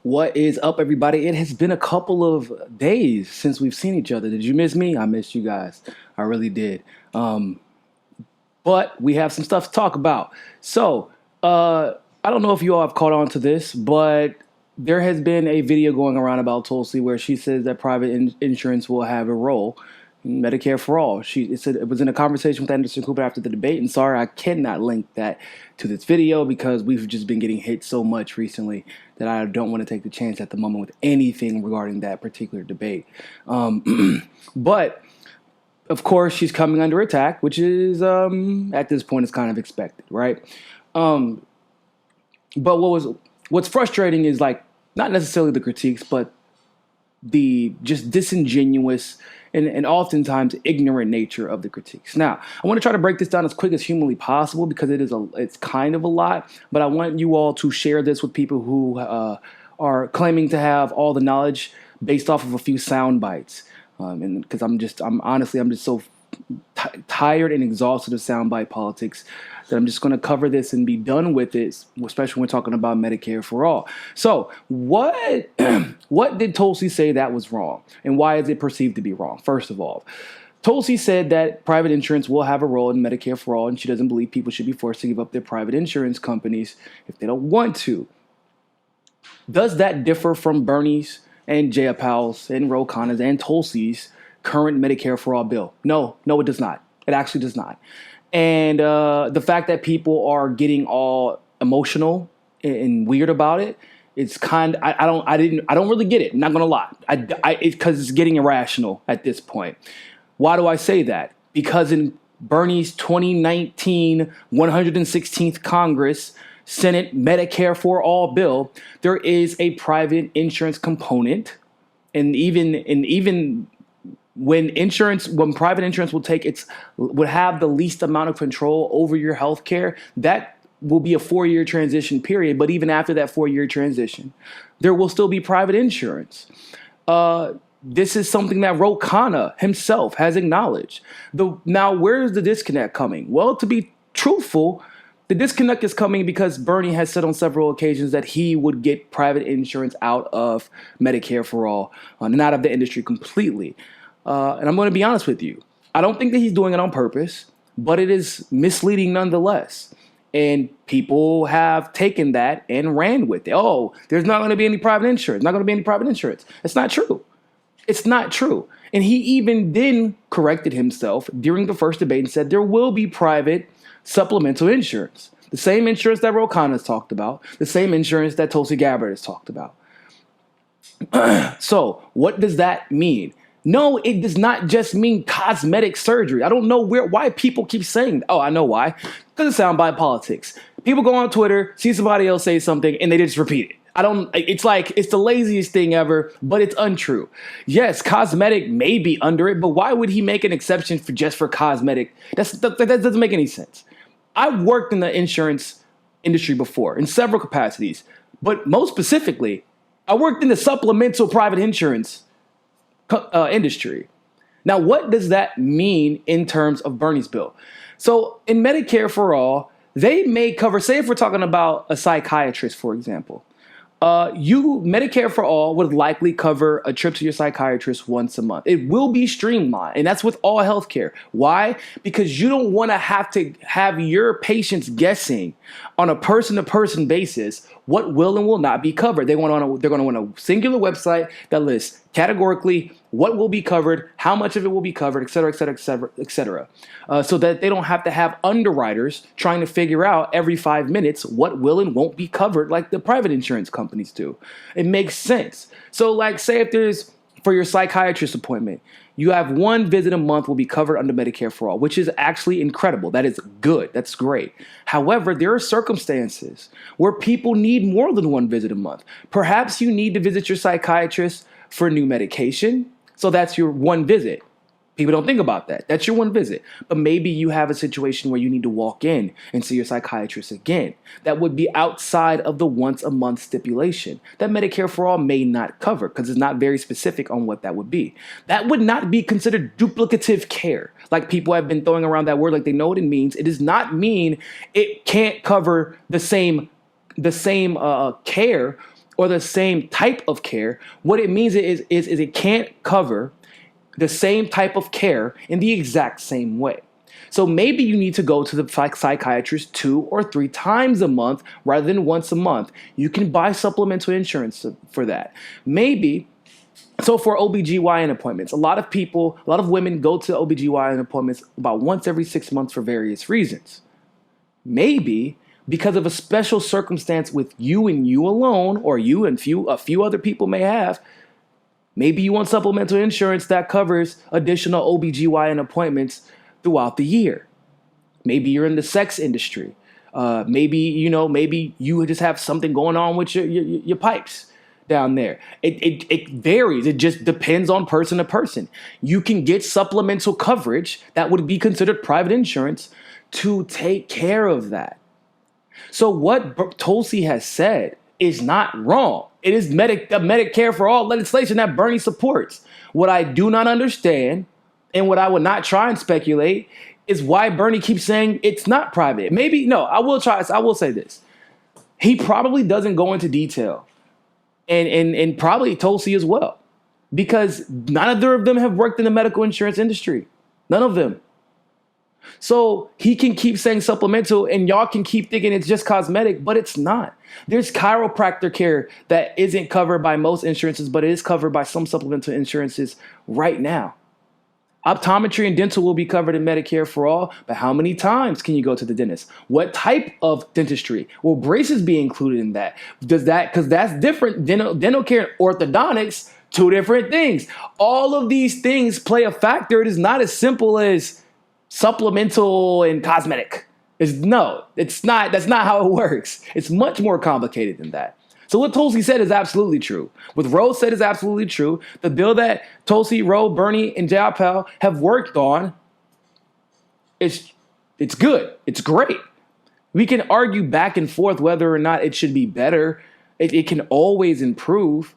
What is up, everybody? It has been a couple of days since we've seen each other. Did you miss me? I missed you guys. I really did. But we have some stuff to talk about. So, I don't know if you all have caught on to this, but there has been a video going around about Tulsi where she says that private insurance will have a role Medicare for all. It said it was in a conversation with Anderson Cooper after the debate, and sorry, I cannot link that to this video because we've just been getting hit so much recently that I don't want to take the chance at the moment with anything regarding that particular debate. But of course, she's coming under attack, which is at this point is kind of expected, right? But what's frustrating is like not necessarily the critiques, but the just disingenuous and oftentimes ignorant nature of the critiques. Now, I want to try to break this down as quick as humanly possible because it's kind of a lot, but I want you all to share this with people who are claiming to have all the knowledge based off of a few sound bites. And because I'm just so tired and exhausted of soundbite politics that I'm just going to cover this and be done with it, especially when we're talking about Medicare for all. So what did Tulsi say that was wrong, and why is it perceived to be wrong? First of all, Tulsi said that private insurance will have a role in Medicare for all, and she doesn't believe people should be forced to give up their private insurance companies if they don't want to. Does that differ from Bernie's and Jayapal's and Ro Khanna's and Tulsi's current Medicare for all bill? No, it does not. It actually does not. And the fact that people are getting all emotional and weird about it, it's kind. I don't really get it. I'm not gonna lie. It's because it's getting irrational at this point. Why do I say that? Because in Bernie's 2019 116th Congress Senate Medicare for all bill, there is a private insurance component, and even when private insurance would have the least amount of control over your health care, that will be a 4-year transition period. But even after that 4-year transition, there will still be private insurance. This is something that Ro Khanna himself has acknowledged. Now, where is the disconnect coming? Well, to be truthful, the disconnect is coming because Bernie has said on several occasions that he would get private insurance out of Medicare for all and out of the industry completely. And I'm going to be honest with you. I don't think that he's doing it on purpose, but it is misleading nonetheless. And people have taken that and ran with it. Oh, there's not going to be any private insurance. Not going to be any private insurance. It's not true. It's not true. And he even then corrected himself during the first debate and said there will be private supplemental insurance. The same insurance that Ro Khanna has talked about. The same insurance that Tulsi Gabbard has talked about. So what does that mean? No, it does not just mean cosmetic surgery. I don't know why people keep saying that. Oh, I know why. Because it's soundbite politics. People go on Twitter, see somebody else say something, and they just repeat it. It's like, it's the laziest thing ever, but it's untrue. Yes, cosmetic may be under it, but why would he make an exception for cosmetic? That doesn't make any sense. I've worked in the insurance industry before in several capacities, but most specifically, I worked in the supplemental private insurance industry. Now, what does that mean in terms of Bernie's bill? So in Medicare for all, they may cover, say if we're talking about a psychiatrist, for example, Medicare for all would likely cover a trip to your psychiatrist once a month. It will be streamlined, and that's with all healthcare. Why? Because you don't want to have your patients guessing on a person-to-person basis what will and will not be covered. They're going to want a singular website that lists categorically what will be covered, how much of it will be covered, et cetera, et cetera, et cetera, et cetera, so that they don't have to have underwriters trying to figure out every 5 minutes what will and won't be covered like the private insurance companies do. It makes sense. So like say if there's, for your psychiatrist appointment, you have one visit a month will be covered under Medicare for all, which is actually incredible. That is good. That's great. However, there are circumstances where people need more than one visit a month. Perhaps you need to visit your psychiatrist for new medication. So that's your one visit. People don't think about that. That's your one visit. But maybe you have a situation where you need to walk in and see your psychiatrist again. That would be outside of the once a month stipulation that Medicare for all may not cover because it's not very specific on what that would be. That would not be considered duplicative care. Like people have been throwing around that word like they know what it means. It does not mean it can't cover the same care or the same type of care, what it means is it can't cover the same type of care in the exact same way. So maybe you need to go to the psychiatrist 2 or 3 times a month rather than once a month. You can buy supplemental insurance for that. Maybe, so for OBGYN appointments, a lot of women go to OBGYN appointments about once every 6 months for various reasons. Maybe because of a special circumstance with you and you alone, or you and a few other people may have, maybe you want supplemental insurance that covers additional OBGYN appointments throughout the year. Maybe you're in the sex industry. Maybe you just have something going on with your pipes down there. It varies. It just depends on person to person. You can get supplemental coverage that would be considered private insurance to take care of that. So what Tulsi has said is not wrong. It is the Medicare for all legislation that Bernie supports. What I do not understand, and what I would not try and speculate, is why Bernie keeps saying it's not private. Maybe, no, I will say this. He probably doesn't go into detail. And probably Tulsi as well. Because neither of them have worked in the medical insurance industry. None of them. So he can keep saying supplemental, and y'all can keep thinking it's just cosmetic, but it's not. There's chiropractor care that isn't covered by most insurances, but it is covered by some supplemental insurances right now. Optometry and dental will be covered in Medicare for all, but how many times can you go to the dentist? What type of dentistry? Will braces be included in that? Because that's different. Dental care and orthodontics, 2 different things. All of these things play a factor. It is not as simple as supplemental and cosmetic. It's not. That's not how it works. It's much more complicated than that. So what Tulsi said is absolutely true. What Rose said is absolutely true. The bill that Tulsi, Roe, Bernie, and Jayapal have worked on, it's good. It's great. We can argue back and forth whether or not it should be better. It can always improve.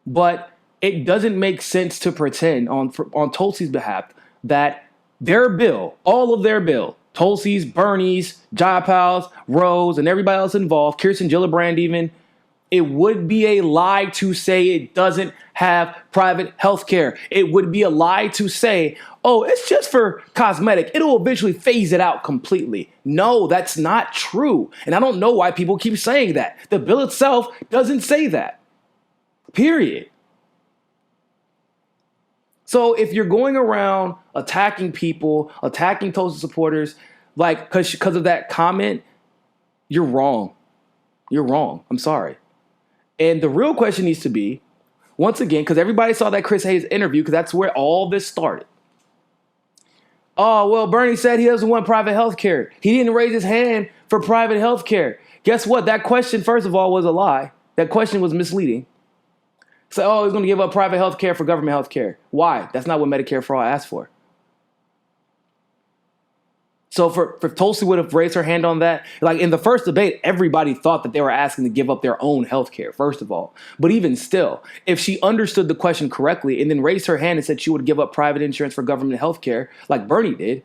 But it doesn't make sense to pretend on Tulsi's behalf that their bill, all of their bill, Tulsi's, Bernie's, Jayapal's, Rose, and everybody else involved, Kirsten Gillibrand even, it would be a lie to say it doesn't have private health care. It would be a lie to say, oh, it's just for cosmetic. It'll eventually phase it out completely. No, that's not true. And I don't know why people keep saying that. The bill itself doesn't say that. Period. So if you're going around attacking people, attacking Tulsi supporters, like because of that comment, you're wrong. You're wrong. I'm sorry. And the real question needs to be, once again, because everybody saw that Chris Hayes interview, because that's where all this started. Oh, well, Bernie said he doesn't want private health care. He didn't raise his hand for private health care. Guess what? That question, first of all, was a lie. That question was misleading. So, oh, he's going to give up private health care for government health care. Why? That's not what Medicare for all asked for. So if Tulsi would have raised her hand on that, like in the first debate, everybody thought that they were asking to give up their own health care, first of all. But even still, if she understood the question correctly and then raised her hand and said she would give up private insurance for government health care, like Bernie did,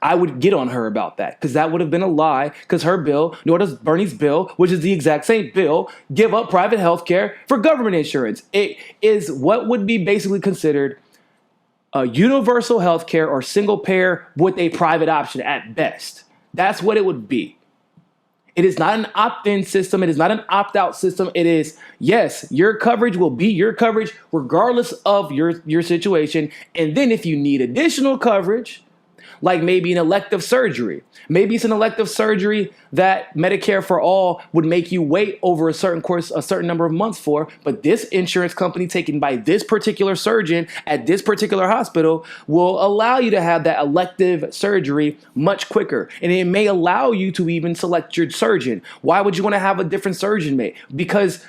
I would get on her about that, because that would have been a lie, because her bill, nor does Bernie's bill, which is the exact same bill, give up private health care for government insurance. It is what would be basically considered a universal health care or single payer with a private option at best. That's what it would be. It is not an opt-in system. It is not an opt-out system. It is, yes, your coverage will be your coverage regardless of your situation. And then if you need additional coverage, like maybe an elective surgery. Maybe it's an elective surgery that Medicare for all would make you wait over a certain number of months for, but this insurance company taken by this particular surgeon at this particular hospital will allow you to have that elective surgery much quicker. And it may allow you to even select your surgeon. Why would you want to have a different surgeon mate? Because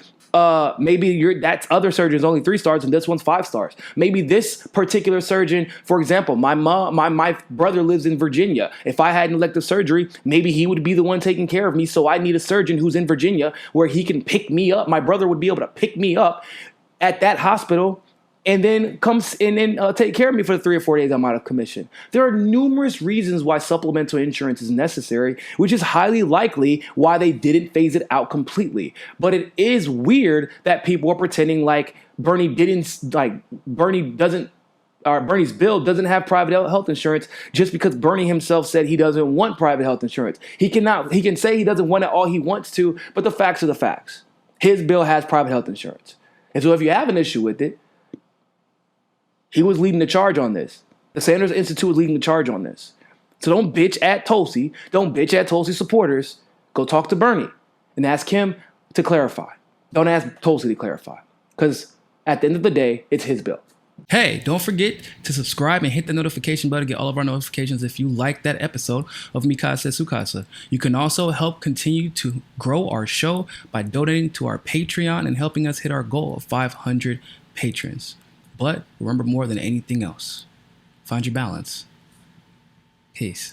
maybe that other surgeon is only 3 stars and this one's 5 stars. Maybe this particular surgeon, for example, my brother lives in Virginia. If I had an elective surgery, maybe he would be the one taking care of me. So I need a surgeon who's in Virginia where he can pick me up. My brother would be able to pick me up at that hospital and then take care of me for the 3 or 4 days I'm out of commission. There are numerous reasons why supplemental insurance is necessary, which is highly likely why they didn't phase it out completely. But it is weird that people are pretending like Bernie's bill doesn't have private health insurance just because Bernie himself said he doesn't want private health insurance. He can say he doesn't want it all he wants to, but the facts are the facts. His bill has private health insurance. And so if you have an issue with it, he was leading the charge on this. The Sanders Institute was leading the charge on this. So don't bitch at Tulsi. Don't bitch at Tulsi supporters. Go talk to Bernie and ask him to clarify. Don't ask Tulsi to clarify. Because at the end of the day, it's his bill. Hey, don't forget to subscribe and hit the notification bell to get all of our notifications if you like that episode of Mikasa Sukasa. You can also help continue to grow our show by donating to our Patreon and helping us hit our goal of 500 patrons. But remember, more than anything else, find your balance. Peace.